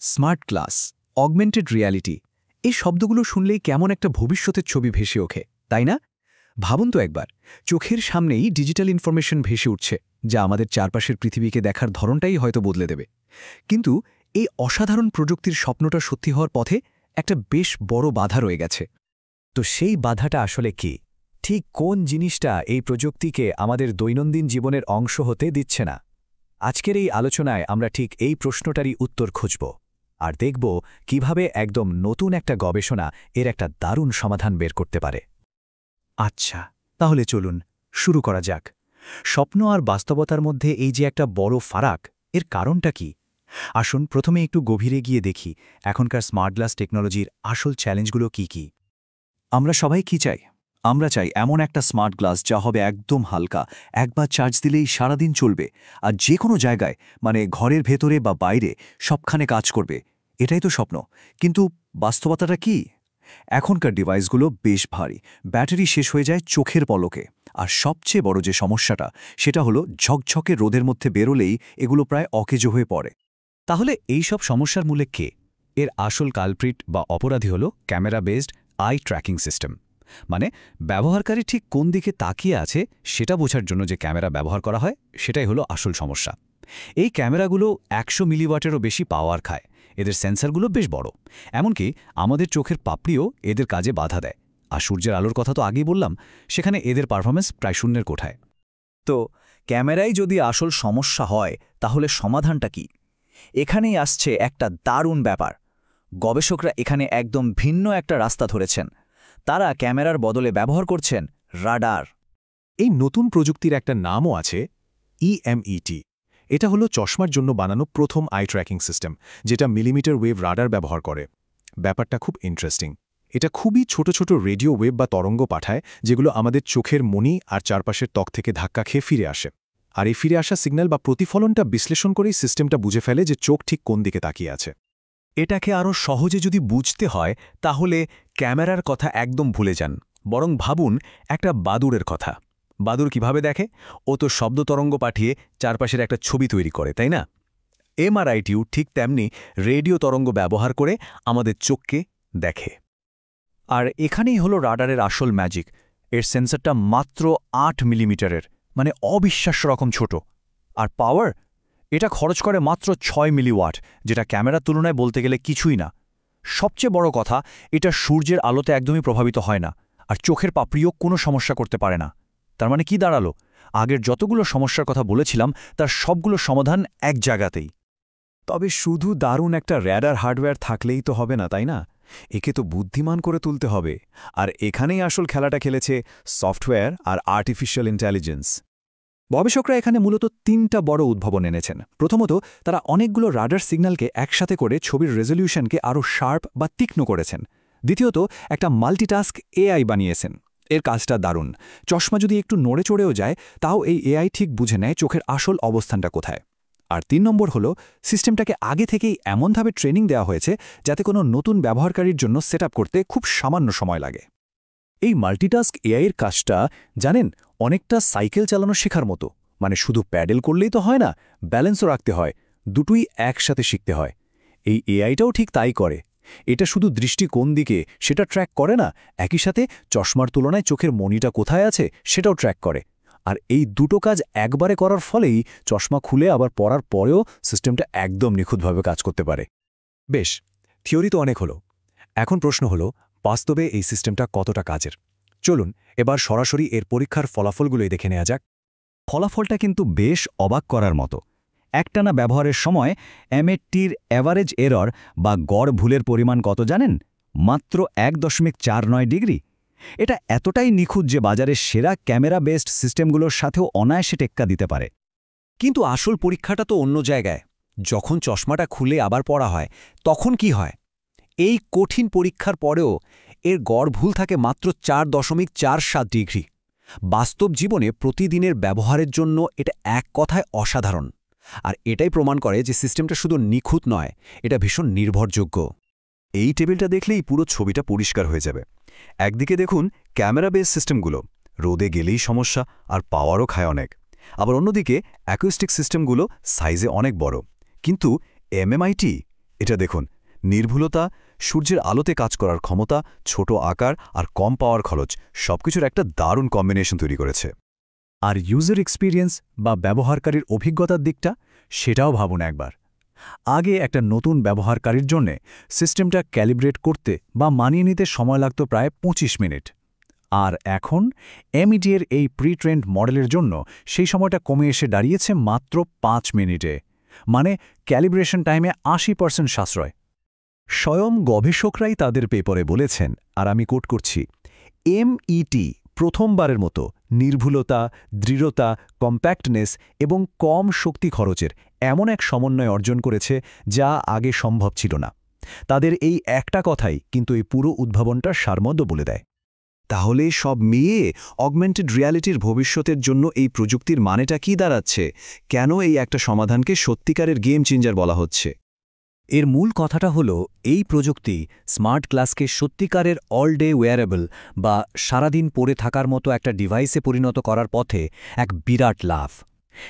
Smart class, augmented reality এই শব্দগুলো শুনলেই কেমন একটা ভবিষ্যতের ছবি ভেসে ওঠে, তাই না? ভাবুন তো একবার, চোখের সামনেই ডিজিটাল ইনফরমেশন ভেসে উঠছে, যা আমাদের চারপাশের পৃথিবীকে দেখার ধরনটাই হয়তো বদলে দেবে। কিন্তু এই অসাধারণ প্রযুক্তির স্বপ্নটা সত্যি হওয়ার পথে একটা বেশ বড় বাধা রয়ে গেছে। তো সেই বাধাটা আসলে কি? ঠিক কোন জিনিসটা এই প্রযুক্তিকে আমাদের দৈনন্দিন জীবনের অংশ হতে দিচ্ছে না? আজকের এই আলোচনায় আমরা ঠিক এই প্রশ্নটারই উত্তর খুঁজব আর দেখব কিভাবে একদম নতুন একটা গবেষণা এর একটা দারুণ সমাধান বের করতে পারে। আচ্ছা, তাহলে চলুন শুরু করা যাক। স্বপ্ন আর বাস্তবতার মধ্যে এই যে একটা বড় ফারাক, এর কারণটা কি? আসুন প্রথমে একটু গভীরে গিয়ে দেখি এখনকার স্মার্ট গ্লাস টেকনোলজির আসল চ্যালেঞ্জগুলো কি কি। আমরা সবাই কি চাই? আমরা চাই এমন একটা স্মার্ট গ্লাস যা হবে একদম হালকা, একবার চার্জ দিলেই সারাদিন চলবে, আর যে কোনো জায়গায়, মানে ঘরের ভেতরে বা বাইরে, সবখানে কাজ করবে। এটাই তো স্বপ্ন। কিন্তু বাস্তবতাটা কি? এখনকার ডিভাইসগুলো বেশ ভারী, ব্যাটারি শেষ হয়ে যায় চোখের পলকে, আর সবচেয়ে বড় যে সমস্যাটা সেটা হলো ঝকঝকে রোদের মধ্যে বেরোলেই এগুলো প্রায় অকেজো হয়ে পড়ে। তাহলে এই সব সমস্যার মূলে কে? এর আসল কালপ্রিট বা অপরাধী হল camera based I tracking system. মানে ব্যবহারকারী ঠিক কোন দিকে তাকিয়ে আছে সেটা বোঝার জন্য যে ক্যামেরা ব্যবহার করা হয়, সেটাই হলো আসল সমস্যা। এই ক্যামেরাগুলো 100 মিলিওয়াটেরও বেশি পাওয়ার খায়। এদের সেন্সরগুলো বেশ বড়, এমনকি আমাদের চোখের পাপড়িও এদের কাজে বাধা দেয়। আর সূর্যের আলোর কথা তো আগেই বললাম, সেখানে এদের পারফরমেন্স প্রায় শূন্যের কোঠায়। তো ক্যামেরাই যদি আসল সমস্যা হয়, তাহলে সমাধানটা কি? এখানেই আসছে একটা দারুণ ব্যাপার। গবেষকরা এখানে একদম ভিন্ন একটা রাস্তা ধরেছেন। তারা ক্যামেরার বদলে ব্যবহার করছেন রাডার। এই নতুন প্রযুক্তির একটা নামও আছে, EMET। এটা হলো চশমার জন্য বানানো প্রথম আই ট্র্যাকিং সিস্টেম, যেটা মিলিমিটার ওয়েভ রাডার ব্যবহার করে। ব্যাপারটা খুব ইন্টারেস্টিং। এটা খুবই ছোট ছোট রেডিও ওয়েভ বা তরঙ্গ পাঠায়, যেগুলো আমাদের চোখের মণি আর চারপাশের ত্বক থেকে ধাক্কা খেয়ে ফিরে আসে। আর এই ফিরে আসা সিগন্যাল বা প্রতিফলনটা বিশ্লেষণ করেই সিস্টেমটা বুঝে ফেলে যে চোখ ঠিক কোন দিকে তাকিয়ে আছে। এটাকে আরও সহজে যদি বুঝতে হয়, তাহলে ক্যামেরার কথা একদম ভুলে যান। বরং ভাবুন একটা বাদুড়ের কথা। বাদুড় কিভাবে দেখে? ও তো শব্দ তরঙ্গ পাঠিয়ে চারপাশের একটা ছবি তৈরি করে, তাই না? এমআরআইটিও ঠিক তেমনি রেডিও তরঙ্গ ব্যবহার করে আমাদের চোখকে দেখে। আর এখানেই হলো রাডারের আসল ম্যাজিক। এর সেন্সরটা মাত্র 8 মিলিমিটারের, মানে অবিশ্বাস্য রকম ছোট। আর পাওয়ার, এটা খরচ করে মাত্র 6 মিলিওয়াট, যেটা ক্যামেরার তুলনায় বলতে গেলে কিছুই না। সবচেয়ে বড় কথা, এটা সূর্যের আলোতে একদমই প্রভাবিত হয় না, আর চোখের পাপড়িও কোনো সমস্যা করতে পারে না। তার মানে কি দাঁড়ালো? আগের যতগুলো সমস্যার কথা বলেছিলাম তার সবগুলো সমাধান এক জায়গাতেই। তবে শুধু দারুণ একটা র্যাডার হার্ডওয়্যার থাকলেই তো হবে না, তাই না? একে তো বুদ্ধিমান করে তুলতে হবে। আর এখানেই আসল খেলাটা খেলেছে সফটওয়্যার আর আর্টিফিশিয়াল ইন্টেলিজেন্স। গবেষকরা এখানে মূলত 3টা বড় উদ্ভাবন এনেছেন। প্রথমত, তারা অনেকগুলো রাডার সিগন্যালকে একসাথে করে ছবির রেজলিউশনকে আরও শার্প বা তীক্ষ্ণ করেছেন। দ্বিতীয়ত, একটা মাল্টিটাস্ক এআই বানিয়েছেন। এর কাজটা দারুণ। চশমা যদি একটু নড়ে চড়েও যায়, তাও এই এআই ঠিক বুঝে নেয় চোখের আসল অবস্থানটা কোথায়। আর 3 নম্বর হলো, সিস্টেমটাকে আগে থেকেই এমনভাবে ট্রেনিং দেওয়া হয়েছে যাতে কোনো নতুন ব্যবহারকারীর জন্য সেট করতে খুব সামান্য সময় লাগে। এই মাল্টিটাস্ক এআইয়ের কাজটা, জানেন, অনেকটা সাইকেল চালানো শেখার মতো। মানে শুধু প্যাডেল করলেই তো হয় না, ব্যালেন্সও রাখতে হয়, দুটোই একসাথে শিখতে হয়। এই এআইটাও ঠিক তাই করে। এটা শুধু দৃষ্টি কোন দিকে সেটা ট্র্যাক করে না, একই সাথে চশমার তুলনায় চোখের মণিটা কোথায় আছে সেটাও ট্র্যাক করে। আর এই দুটো কাজ একবারে করার ফলেই চশমা খুলে আবার পরার পরেও সিস্টেমটা একদম নিখুঁতভাবে কাজ করতে পারে। বেশ, থিওরি তো অনেক হলো। এখন প্রশ্ন হলো, বাস্তবে এই সিস্টেমটা কতটা কাজের? চলুন এবার সরাসরি এর পরীক্ষার ফলাফলগুলোই দেখে নেওয়া যাক। ফলাফলটা কিন্তু বেশ অবাক করার মতো। একটানা ব্যবহারের সময় এমএটির অ্যাভারেজ এরর বা গড় ভুলের পরিমাণ কত জানেন? মাত্র 1.49 ডিগ্রি। এটা এতটাই নিখুঁত যে বাজারের সেরা ক্যামেরা বেসড সিস্টেমগুলোর সাথেও অনায়াসে টেক্কা দিতে পারে। কিন্তু আসল পরীক্ষাটা তো অন্য জায়গায়। যখন চশমাটা খুলে আবার পড়া হয়, তখন কি হয়? এই কঠিন পরীক্ষার পরেও এর গড় ভুল থাকে মাত্র 4.47 ডিগ্রি। বাস্তব জীবনে প্রতিদিনের ব্যবহারের জন্য এটা এক কথায় অসাধারণ। আর এটাই প্রমাণ করে যে সিস্টেমটা শুধু নিখুঁত নয়, এটা ভীষণ নির্ভরযোগ্য। এই টেবিলটা দেখলেই পুরো ছবিটা পরিষ্কার হয়ে যাবে। একদিকে দেখুন ক্যামেরা বেস সিস্টেমগুলো, রোদে গেলেই সমস্যা আর পাওয়ারও খায় অনেক। আবার অন্যদিকে অ্যাকুস্টিক সিস্টেমগুলো সাইজে অনেক বড়, কিন্তু এমএমআইটি এটা দেখুন, নির্ভুলতা, সূর্যের আলোতে কাজ করার ক্ষমতা, ছোট আকার আর কম পাওয়ার খরচ সবকিছুর একটা দারুণ কম্বিনেশন তৈরি করেছে। আর ইউজার এক্সপিরিয়েন্স বা ব্যবহারকারীর অভিজ্ঞতার দিকটা, সেটাও ভাবুন একবার। আগে একটা নতুন ব্যবহারকারীর জন্যে সিস্টেমটা ক্যালিব্রেট করতে বা মানিয়ে নিতে সময় লাগত প্রায় 25 মিনিট। আর এখন MET এর এই প্রি-ট্রেন্ড মডেলের জন্য সেই সময়টা কমে এসে দাঁড়িয়েছে মাত্র 5 মিনিটে, মানে ক্যালিব্রেশন টাইমে 80% সাশ্রয়। স্বয়ং গবেষকরাই তাদের পেপারে বলেছেন, আর আমি কোট করছি, MET প্রথমবারের মতো নির্ভুলতা, দৃঢ়তা, কম্প্যাক্টনেস এবং কম শক্তি খরচের এমন এক সমন্বয় অর্জন করেছে যা আগে সম্ভব ছিল না। তাদের এই একটা কথাই কিন্তু এই পুরো উদ্ভাবনটা সারমর্ম বলে দেয়। তাহলে সব মিলিয়ে অগমেন্টেড রিয়ালিটির ভবিষ্যতের জন্য এই প্রযুক্তির মানেটা কি দাঁড়াচ্ছে? কেন এই একটা সমাধানকে সত্যিকারের গেম চেঞ্জার বলা হচ্ছে? এর মূল কথাটা হলো, এই প্রযুক্তি স্মার্ট গ্লাসকে সত্যিকারের অল ডে ওয়্যারেবল বা সারাদিন পরে থাকার মতো একটা ডিভাইসে পরিণত করার পথে এক বিরাট লাভ।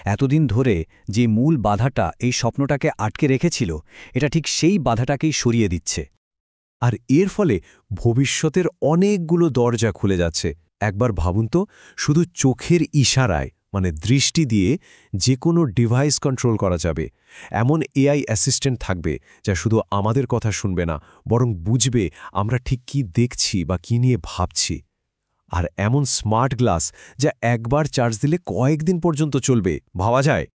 এতদিন ধরে যে মূল বাধাটা এই স্বপ্নটাকে আটকে রেখেছিল, এটা ঠিক সেই বাধাটাকেই সরিয়ে দিচ্ছে। আর এর ফলে ভবিষ্যতের অনেকগুলো দরজা খুলে যাচ্ছে। একবার ভাবুন তো, শুধু চোখের ইশারায় মানে দৃষ্টি দিয়ে যে কোনো ডিভাইস কন্ট্রোল করা যাবে। এমন AI অ্যাসিস্ট্যান্ট থাকবে যা শুধু আমাদের কথা শুনবে না, বরং বুঝবে আমরা ঠিক কি দেখছি বা কি নিয়ে ভাবছি। আর এমন স্মার্ট গ্লাস যা একবার চার্জ দিলে কয়েকদিন পর্যন্ত চলবে, ভাবা যায়?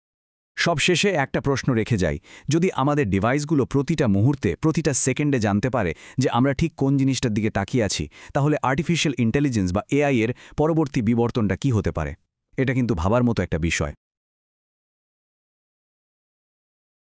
সবশেষে একটা প্রশ্ন রেখে যাই, যদি আমাদের ডিভাইসগুলো প্রতিটা মুহূর্তে, প্রতিটা সেকেন্ডে জানতে পারে যে আমরা ঠিক কোন জিনিসটার দিকে তাকিয়ে আছি, তাহলে আর্টিফিশিয়াল ইন্টেলিজেন্স বা AI এর পরবর্তী বিবর্তনটা কি হতে পারে? এটা কিন্তু ভাবার মতো একটা বিষয়।